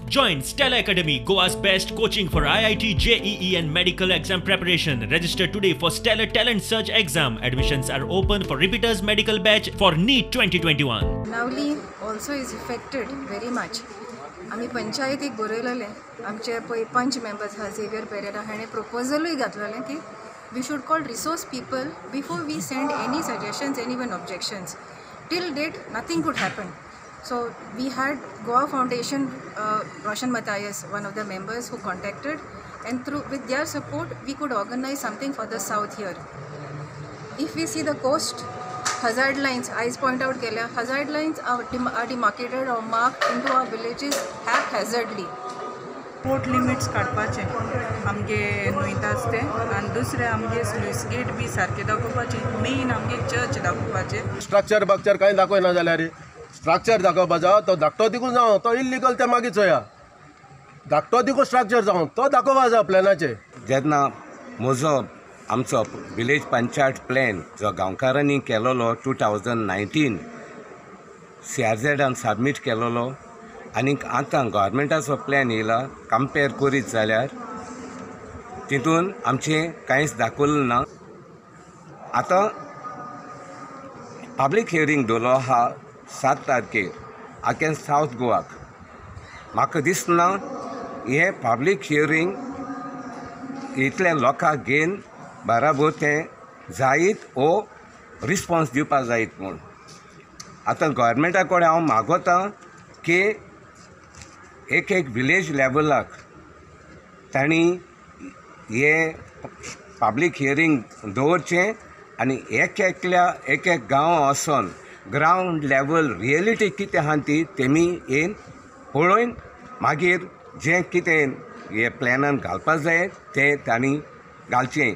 Join Stella Academy, Goa's best coaching for IIT, JEE and medical exam preparation. Register today for Stellar Talent Search exam. Admissions are open for repeaters medical batch for NEET 2021. Navli also is affected very much. आम्ही पंचायतीक बरयलेले आमचे पळय panch members हा झेवियर पेरेरा हाणें प्रपोजलूय घातलेलें की we should call resource people before we send any suggestions any one objections till date nothing could happen. So we had Goa Foundation, Roshan Matthias, one of the members who contacted, and with their support we could organize something for the south here. If we see the coast, hazard lines, eyes point out केल्या, hazard lines are demarcated or marked into our villages haphazardly. Port limits काडपाचे आमगे नुयतास ते आनी दुसरे आमगे sluice gate B सारके दाखोवपाचे. Main आमगे church दाखोवपाचे. Structure बक्चर कांय दाखयना जाल्यार स्ट्रक्चर दाखोवपाचो तो धाकटो दिकून जावं तो इल्लीगल ते मागीर चोया. धाकटो दिकू स्ट्रक्चर जावं तो दाखोवपा जाय प्लॅनाचे. जेन्ना म्हजो आमचो विलेज पंचायत प्लॅन जो गांवकारांनी केलोलो 2019 CRZन सबमीट केलोलो आनी आतां गव्हर्मेंटाचो प्लॅन येयला कंपेर करीत जाल्यार तितून आमचें कांयच दाखयलें ना. आतां पब्लीक हियरींग दवरलो हा 7 तारखेर अगेन्स्ट सावथ गोवाक. म्हाका दिसना हे पब्लीक हियरींग इतल्या लोकांक घेवन बराबर तें जायत ओ रिस्पॉन्स दिवपाक जायत म्हूण. आतां गव्हर्मेंटा कडेन हांव मागोतां की एक विलेज लेवलाक तांणी हे पब्लीक हियरींग दवरचें आनी एक गांव वचोन ग्रावंड लेवल रियलिटी कितें आहा ती तेमी येवन पळोवन मागीर जें कितें हे प्लॅनान घालपाक जाय तें तांणी घालचें.